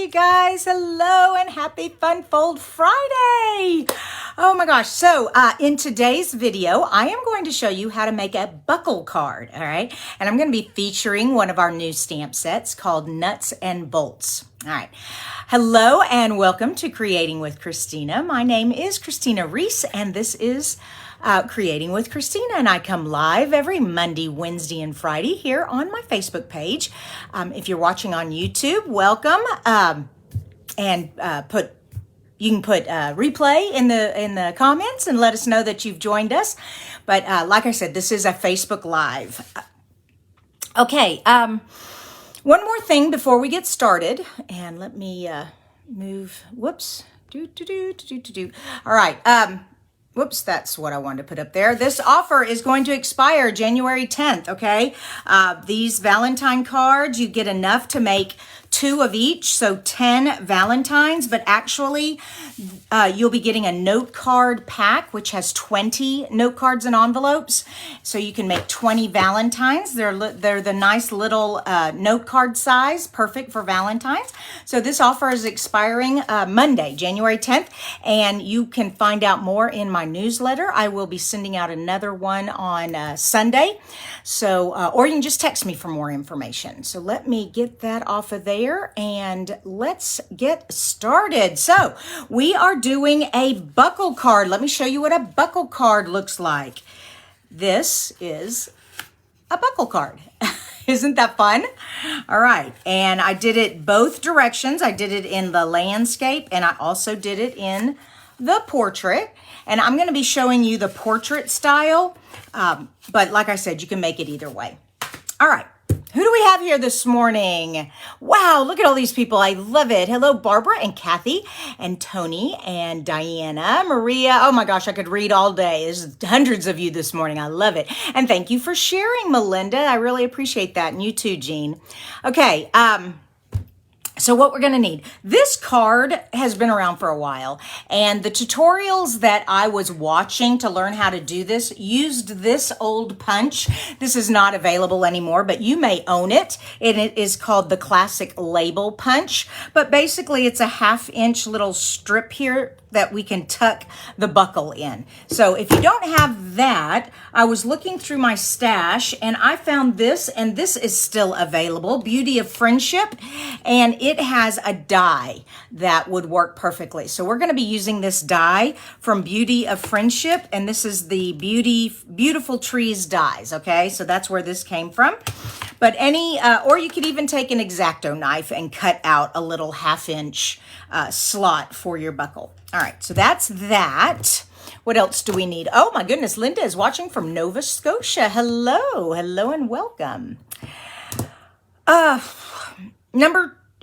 you guys. Hello and happy Fun Fold Friday. Oh my gosh. So in today's video, I am going to show you how to make a buckle card. All right. And I'm going to be featuring one of our new stamp sets called Nuts and Bolts. All right. Hello and welcome to Creating with Kristina. My name is Kristina Reese and this is Creating with Kristina, and I come live every Monday, Wednesday, and Friday here on my Facebook page. If you're watching on YouTube, welcome, and you can put replay in the comments and let us know that you've joined us. But like I said, this is a Facebook Live. Okay, one more thing before we get started, and let me move. Whoops. All right. Whoops, that's what I wanted to put up there. This offer is going to expire January 10th, okay? These Valentine cards, you get enough to make 2 of each, so 10 Valentines, but actually you'll be getting a note card pack, which has 20 note cards and envelopes, so you can make 20 Valentines. They're the nice little note card size, perfect for Valentines. So this offer is expiring Monday, January 10th, and you can find out more in my newsletter. I will be sending out another one on Sunday, so or you can just text me for more information. So let me get that off of there and let's get started. So we are doing a buckle card. Let me show you what a buckle card looks like. This is a buckle card. Isn't that fun? All right. And I did it both directions. I did it in the landscape and I also did it in the portrait. And I'm going to be showing you the portrait style. But like I said, you can make it either way. All right. Who do we have here this morning? Wow, look at all these people. I love it. Hello, Barbara and Kathy and Tony and Diana, Maria. Oh my gosh, I could read all day. There's hundreds of you this morning. I love it. And thank you for sharing, Melinda. I really appreciate that. And you too, Jean. Okay, so what we're going to need, this card has been around for a while, and the tutorials that I was watching to learn how to do this used this old punch. This is not available anymore, but you may own it, and it is called the Classic Label Punch. But basically, it's a 1/2 inch little strip here that we can tuck the buckle in. So if you don't have that, I was looking through my stash and I found this, and this is still available, Beauty of Friendship, and it has a die that would work perfectly. So we're going to be using this die from Beauty of Friendship, and this is the Beautiful Trees dies, okay? So that's where this came from. But or you could even take an X-Acto knife and cut out a little 1/2 inch slot for your buckle. All right, so that's that. What else do we need? Oh my goodness, Linda is watching from Nova Scotia. Hello and welcome.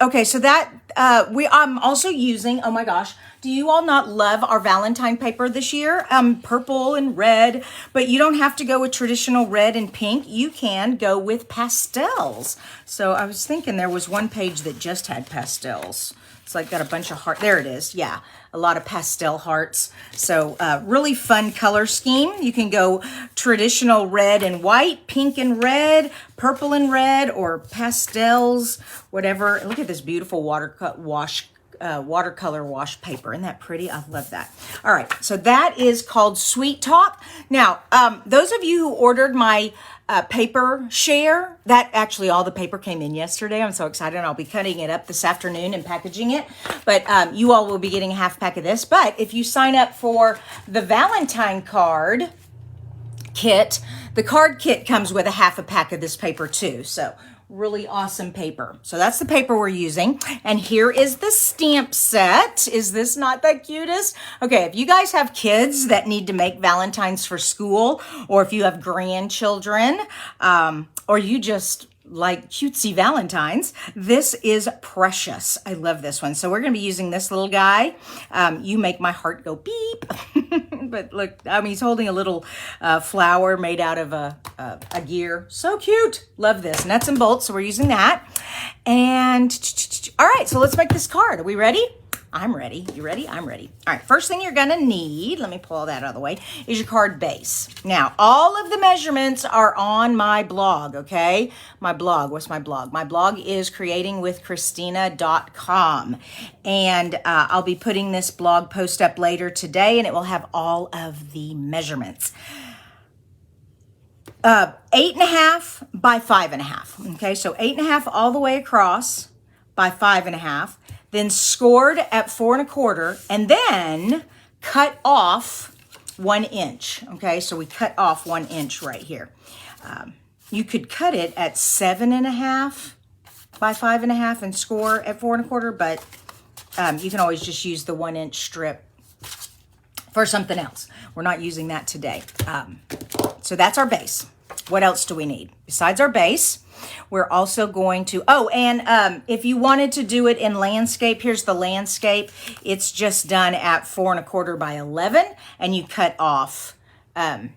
Okay, so that I'm also using, oh my gosh, do you all not love our Valentine paper this year? Purple and red, but you don't have to go with traditional red and pink. You can go with pastels. So I was thinking there was one page that just had pastels. It's like got a bunch of heart. There it is. Yeah, a lot of pastel hearts. So really fun color scheme. You can go traditional red and white, pink and red, purple and red, or pastels, whatever. Look at this beautiful watercolor wash paper. Isn't that pretty? I love that. All right, so that is called Sweet Talk. Now, those of you who ordered my paper share, that actually all the paper came in yesterday. I'm so excited. I'll be cutting it up this afternoon and packaging it. But you all will be getting a 1/2 pack of this. But if you sign up for the Valentine card kit, the card kit comes with a 1/2 pack of this paper too. So really awesome paper. So that's the paper we're using. And here is the stamp set. Is this not the cutest? Okay, if you guys have kids that need to make Valentines for school, or if you have grandchildren, or you just like cutesy Valentines, this is precious. I love this one. So we're going to be using this little guy. You make my heart go beep. But look, I mean, he's holding a little flower made out of a gear. So cute. Love this. Nuts and bolts. So we're using that. And all right, so let's make this card. Are we ready? I'm ready. You ready? I'm ready. All right, first thing you're gonna need, let me pull that out of the way, is your card base. Now, all of the measurements are on my blog, okay? My blog, what's my blog? My blog is creatingwithkristina.com. And I'll be putting this blog post up later today, and it will have all of the measurements. 8.5 by 5.5, okay? So 8.5 all the way across by 5.5. Then scored at 4.25, and then cut off 1 inch. Okay, so we cut off 1 inch right here. You could cut it at 7.5 by 5.5 and score at 4.25, but you can always just use the 1 inch strip for something else. We're not using that today. So that's our base. What else do we need? Besides our base, we're also going to, if you wanted to do it in landscape, here's the landscape. It's just done at 4.25 by 11, and you cut off 1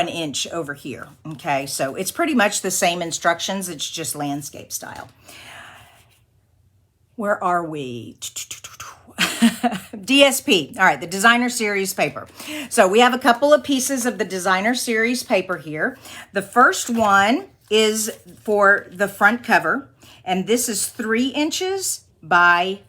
inch over here. Okay, so it's pretty much the same instructions. It's just landscape style. Where are we? DSP. All right, the designer series paper. So we have a couple of pieces of the designer series paper here. The first one is for the front cover, and this is 3 inches by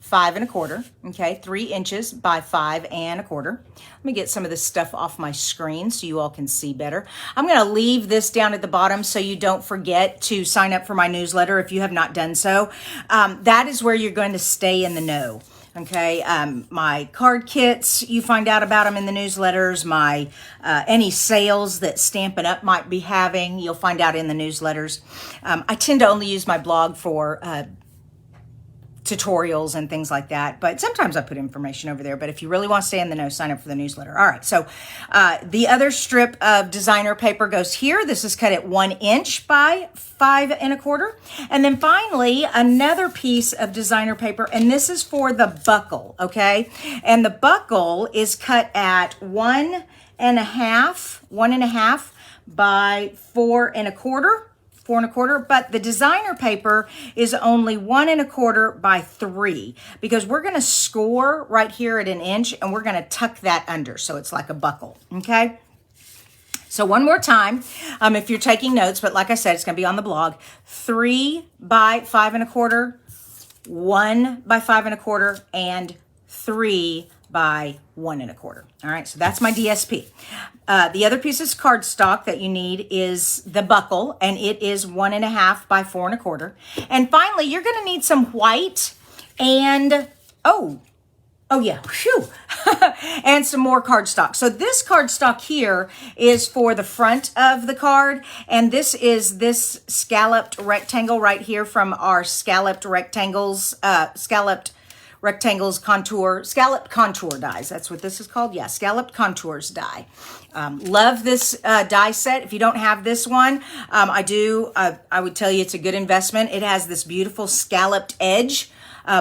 5.25. Okay, 3 inches by 5.25. Let me get some of this stuff off my screen so you all can see better. I'm going to leave this down at the bottom so you don't forget to sign up for my newsletter if you have not done so. That is where you're going to stay in the know. Okay, my card kits, you find out about them in the newsletters. My any sales that Stampin' Up! Might be having, you'll find out in the newsletters. I tend to only use my blog for tutorials and things like that, but sometimes I put information over there. But if you really want to stay in the know, sign up for the newsletter. All right, so the other strip of designer paper goes here. This is cut at 1 inch by 5.25. And then finally, another piece of designer paper, and this is for the buckle, okay? And the buckle is cut at 1.5 by 4.25, but the designer paper is only 1.25 by 3, because we're going to score right here at 1 inch, and we're going to tuck that under, so it's like a buckle, okay? So one more time, if you're taking notes, but like I said, it's going to be on the blog, 3 by 5.25, 1 by 5.25, and 3 by 1.25. All right, so that's my DSP. The other piece of cardstock that you need is the buckle, and it is 1.5 by 4.25. And finally, you're going to need some white and, oh yeah, phew, and some more cardstock. So this cardstock here is for the front of the card, and this is this scalloped rectangle right here from our scalloped rectangles contour, scalloped contour dies. That's what this is called. Yeah, scalloped contours die. Love this die set. If you don't have this one, I would tell you it's a good investment. It has this beautiful scalloped edge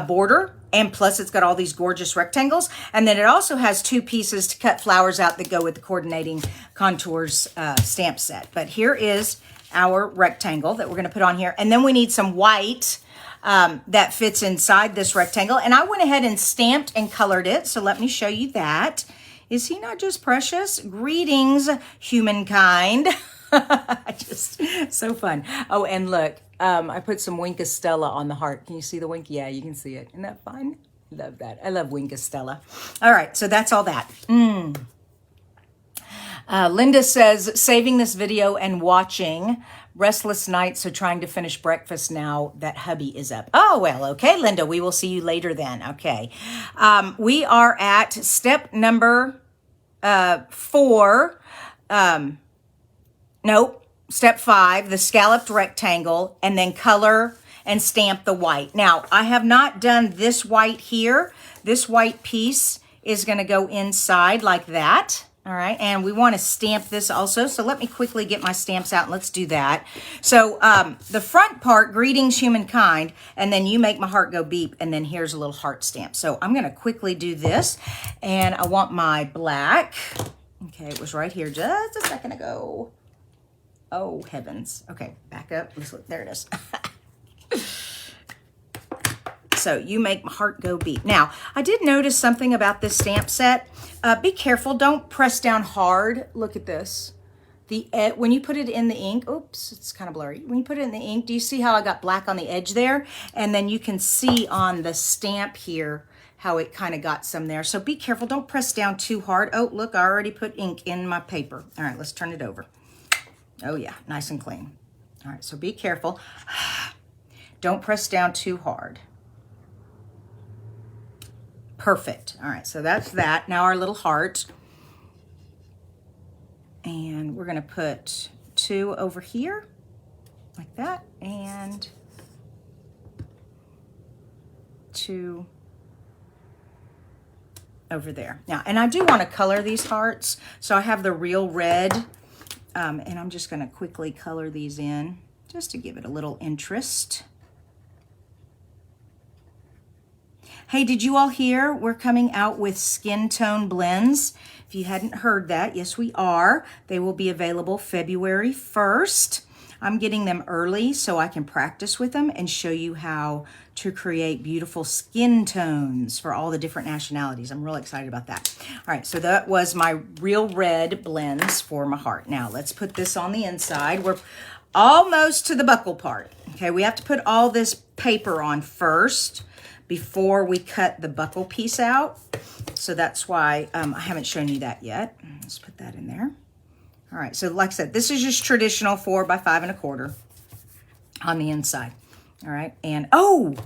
border, and plus it's got all these gorgeous rectangles. And then it also has 2 pieces to cut flowers out that go with the coordinating contours stamp set. But here is our rectangle that we're going to put on here. And then we need some white that fits inside this rectangle. And I went ahead and stamped and colored it. So let me show you that. Is he not just precious? Greetings, humankind. Just so fun. Oh, and look, I put some Wink Stella on the heart. Can you see the wink? Yeah, you can see it. Isn't that fun? Love that. I love Wink Stella. All right, so that's all that. Linda says, saving this video and watching. Restless night, so trying to finish breakfast now that hubby is up. Oh, well, okay, Linda, we will see you later then. Okay. We are at step number 4. Step 5, the scalloped rectangle, and then color and stamp the white. Now, I have not done this white here. This white piece is going to go inside like that. All right, and we want to stamp this also. So let me quickly get my stamps out and let's do that. So the front part, greetings humankind, and then you make my heart go beep, and then here's a little heart stamp. So I'm going to quickly do this, and I want my black. Okay, it was right here just a second ago. Oh, heavens. Okay, back up. Let's look. There it is. So you make my heart go beat. Now, I did notice something about this stamp set. Be careful, don't press down hard. Look at this. When you put it in the ink, oops, it's kind of blurry. When you put it in the ink, do you see how I got black on the edge there? And then you can see on the stamp here how it kind of got some there. So be careful, don't press down too hard. Oh, look, I already put ink in my paper. All right, let's turn it over. Oh yeah, nice and clean. All right, so be careful. Don't press down too hard. Perfect. All right, so that's that. Now our little heart. And we're gonna put 2 over here, like that, and 2 over there. Now, and I do wanna color these hearts, so I have the real red, and I'm just gonna quickly color these in, just to give it a little interest. Hey, did you all hear we're coming out with skin tone blends? If you hadn't heard that, yes, we are. They will be available February 1st. I'm getting them early so I can practice with them and show you how to create beautiful skin tones for all the different nationalities. I'm really excited about that. All right, so that was my real red blends for my heart. Now, let's put this on the inside. We're almost to the buckle part. Okay, we have to put all this paper on first before we cut the buckle piece out. So that's why I haven't shown you that yet. Let's put that in there. All right, so like I said, this is just traditional 4 by 5 1/4 on the inside. All right, and oh,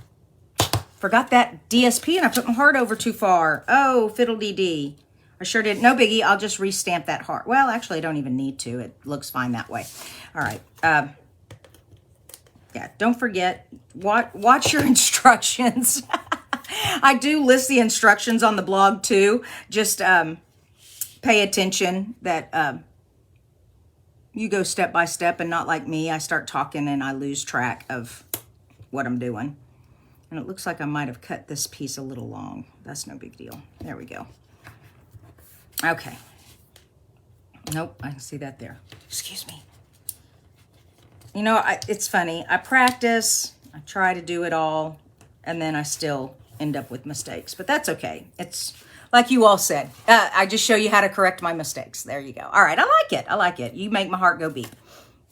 forgot that DSP and I put my heart over too far. Oh, fiddle-dee-dee. I sure did. No biggie, I'll just restamp that heart. Well, actually, I don't even need to. It looks fine that way. All right, yeah, don't forget, watch your instructions. I do list the instructions on the blog too. Just pay attention that you go step by step and not like me. I start talking and I lose track of what I'm doing. And it looks like I might have cut this piece a little long. That's no big deal. There we go. Okay. Nope, I can see that there. Excuse me. You know, it's funny. I practice, I try to do it all, and then I still end up with mistakes. But that's okay. It's like you all said. I just show you how to correct my mistakes. There you go. All right, I like it. I like it. You make my heart go beat.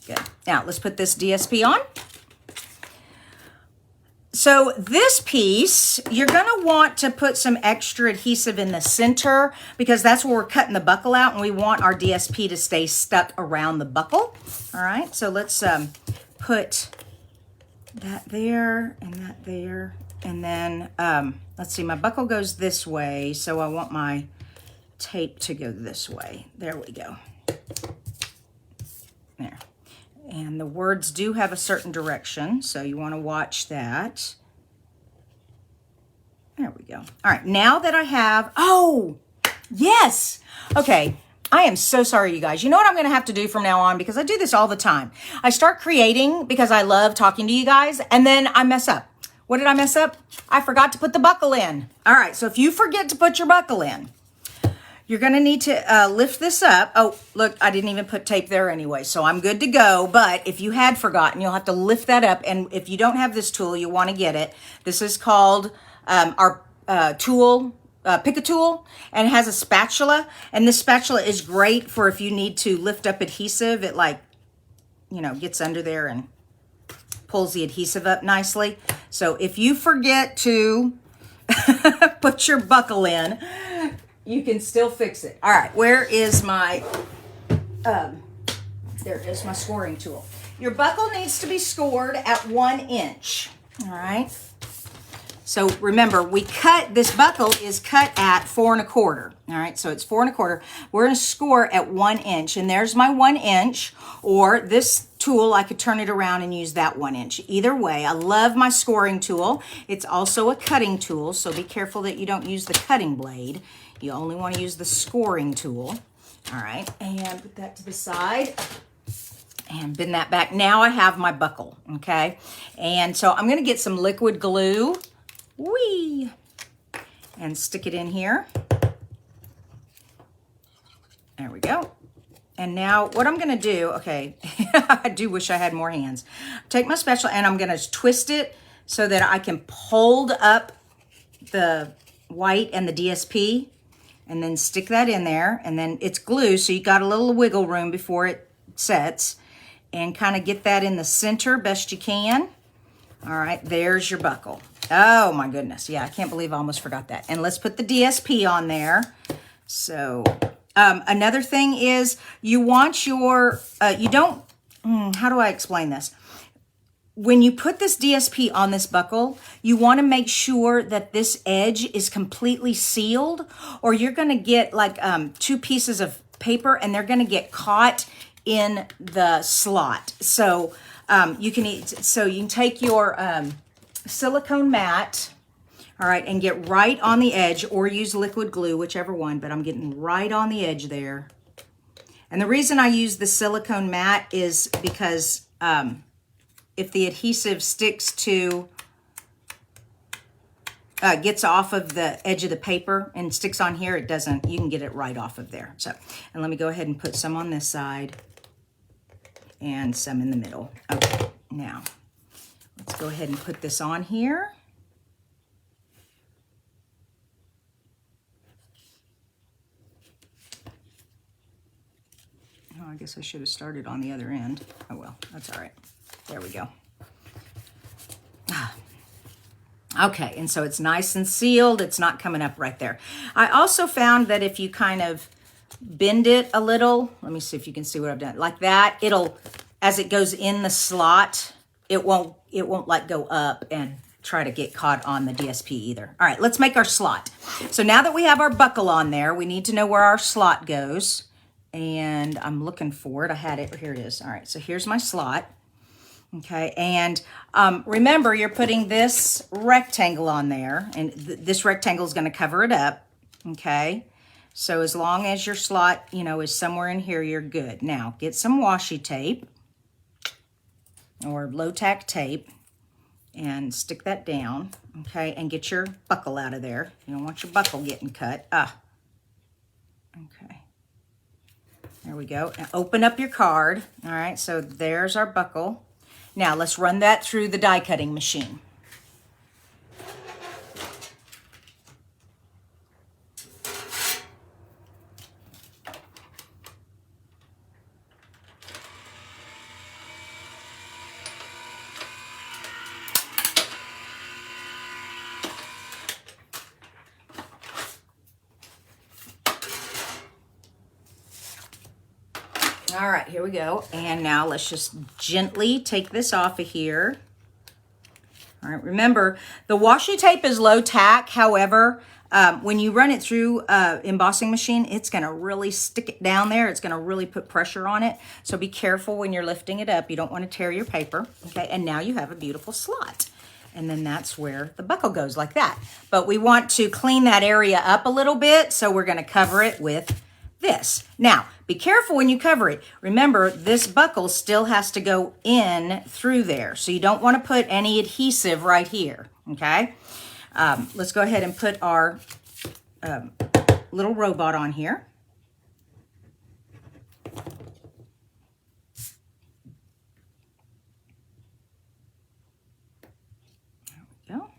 Good. Now, let's put this DSP on. So this piece, you're going to want to put some extra adhesive in the center because that's where we're cutting the buckle out and we want our DSP to stay stuck around the buckle. All right, so let's put that there and that there. And then, let's see, my buckle goes this way, so I want my tape to go this way. There we go. There. And the words do have a certain direction, so you want to watch that. There we go. All right, now that I have, oh, yes. Okay, I am so sorry, you guys. You know what I'm going to have to do from now on, because I do this all the time. I start creating because I love talking to you guys, and then I mess up. What did I mess up? I forgot to put the buckle in. All right, so if you forget to put your buckle in, you're going to need to lift this up. Oh, look, I didn't even put tape there anyway, so I'm good to go. But if you had forgotten, you'll have to lift that up. And if you don't have this tool, you want to get it. This is called our tool, pick a tool, and it has a spatula. And this spatula is great for if you need to lift up adhesive. It gets under there and pulls the adhesive up nicely. So if you forget to put your buckle in, you can still fix it. All right, where is my, there is my scoring tool. Your buckle needs to be scored at 1 inch, all right? So remember, this buckle is cut at 4 1/4, all right? So it's 4 1/4. We're gonna score at 1 inch, and there's my 1 inch, or this tool, I could turn it around and use that 1 inch. Either way, I love my scoring tool. It's also a cutting tool, so be careful that you don't use the cutting blade. You only want to use the scoring tool. All right, and put that to the side and bend that back. Now I have my buckle, okay? And so I'm going to get some liquid glue, and stick it in here. There we go. And now what I'm going to do, okay, I do wish I had more hands. Take my spatula and I'm going to twist it so that I can hold up the white and the DSP and then stick that in there, and then it's glue, so you got a little wiggle room before it sets, and kind of get that in the center best you can. All right, there's your buckle. Oh my goodness, yeah, I can't believe I almost forgot that. And let's put the DSP on there. So another thing is you want your, you don't, how do I explain this? When you put this DSP on this buckle, you want to make sure that this edge is completely sealed, or you're going to get like 2 pieces of paper and they're going to get caught in the slot. So you can take your silicone mat, all right, and get right on the edge, or use liquid glue, whichever one, but I'm getting right on the edge there. And the reason I use the silicone mat is because if the adhesive sticks to, gets off of the edge of the paper and sticks on here, it doesn't, you can get it right off of there. So, and let me go ahead and put some on this side and some in the middle. Okay, now let's go ahead and put this on here. Oh, I guess I should have started on the other end. Oh well, that's all right. There we go. Okay, and so it's nice and sealed. It's not coming up right there. I also found that if you kind of bend it a little, let me see if you can see what I've done, like that, it'll, as it goes in the slot, it won't like go up and try to get caught on the DSP either. All right, let's make our slot. So now that we have our buckle on there, we need to know where our slot goes. And I'm looking for it. I had it, here it is. All right, so here's my slot. Okay, and remember, you're putting this rectangle on there, and this rectangle is going to cover it up. Okay, so as long as your slot, you know, is somewhere in here, you're good. Now, get some washi tape or low-tack tape and stick that down. Okay, and get your buckle out of there. You don't want your buckle getting cut. Okay. There we go. Now open up your card. All right, so there's our buckle. Now let's run that through the die cutting machine. All right, here we go. And now let's just gently take this off of here. All right, remember, the washi tape is low tack. However, when you run it through embossing machine, it's gonna really stick it down there. It's gonna really put pressure on it. So be careful when you're lifting it up. You don't wanna tear your paper, okay? And now you have a beautiful slot. And then that's where the buckle goes, like that. But we want to clean that area up a little bit, so we're gonna cover it with this. Now, be careful when you cover it. Remember, this buckle still has to go in through there. So you don't want to put any adhesive right here, okay? Let's go ahead and put our little robot on here. There we go.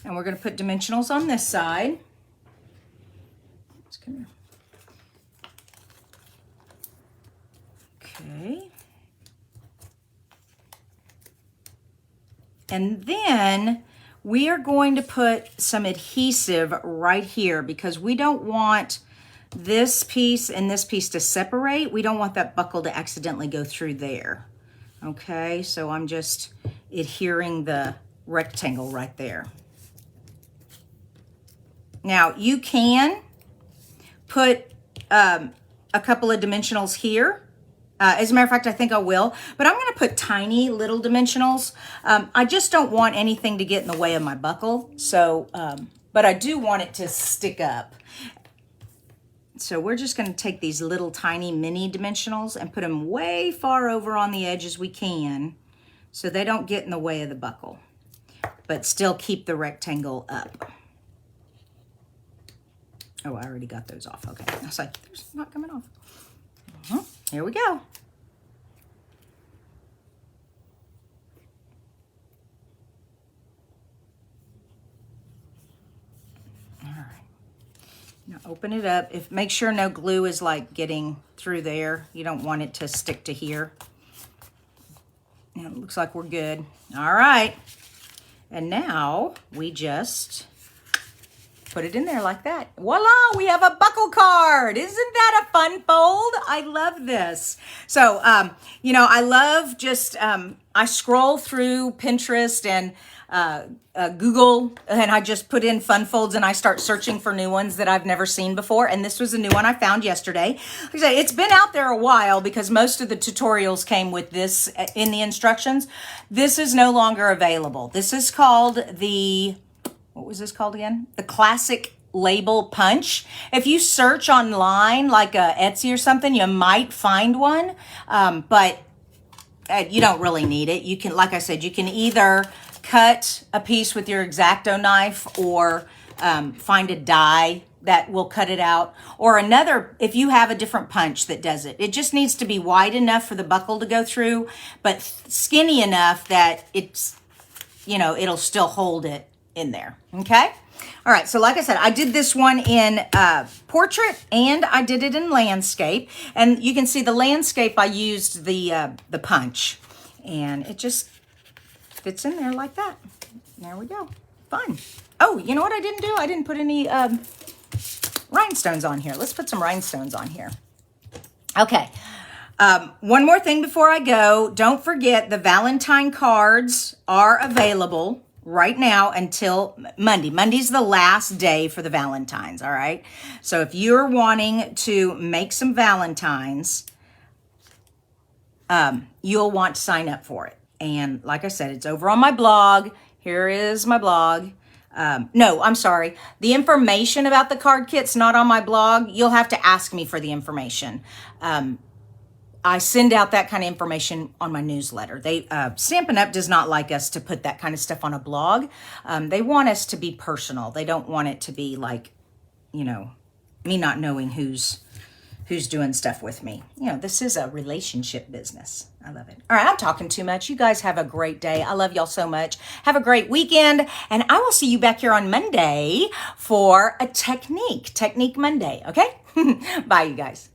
And we're going to put dimensionals on this side. Okay. And then we are going to put some adhesive right here because we don't want this piece and this piece to separate. We don't want that buckle to accidentally go through there. Okay, so I'm just adhering the rectangle right there. Now, you can put a couple of dimensionals here. As a matter of fact, I think I will. But I'm going to put tiny little dimensionals. I just don't want anything to get in the way of my buckle. So, but I do want it to stick up. So we're just going to take these little tiny mini dimensionals and put them way far over on the edge as we can, so they don't get in the way of the buckle, but still keep the rectangle up. Oh, I already got those off. Okay, I was like, there's not coming off. Here we go. Now open it up. Make sure no glue is like getting through there. You don't want it to stick to here. And it looks like we're good. All right. And now we just put it in there like that. Voila, we have a buckle card. Isn't that a fun fold? I love this. So, you know, I love just, I scroll through Pinterest and Google, and I just put in fun folds and I start searching for new ones that I've never seen before. And this was a new one I found yesterday. Like I say, it's been out there a while because most of the tutorials came with this in the instructions. This is no longer available. This is called what was this called again? The Classic Label Punch. If you search online, like Etsy or something, you might find one, but you don't really need it. You can, like I said, you can either cut a piece with your X-Acto knife or find a die that will cut it out, or another, if you have a different punch that does it. It just needs to be wide enough for the buckle to go through, but skinny enough that it's, you know, it'll still hold it in there. Okay. All right. So like I said, I did this one in portrait and I did it in landscape, and you can see the landscape. I used the punch, and it just fits in there like that. There we go. Fun. Oh, you know what I didn't do? I didn't put any rhinestones on here. Let's put some rhinestones on here. Okay. One more thing before I go. Don't forget the Valentine cards are available right now until Monday. Monday's the last day for the Valentines, all right? So if you're wanting to make some Valentines, you'll want to sign up for it. And like I said, it's over on my blog. Here is my blog. No, I'm sorry. The information about the card kit's not on my blog. You'll have to ask me for the information. I send out that kind of information on my newsletter. Stampin' Up! Does not like us to put that kind of stuff on a blog. They want us to be personal. They don't want it to be like, you know, me not knowing who's doing stuff with me. You know, this is a relationship business. I love it. All right, I'm talking too much. You guys have a great day. I love y'all so much. Have a great weekend, and I will see you back here on Monday for a Technique Monday, okay? Bye, you guys.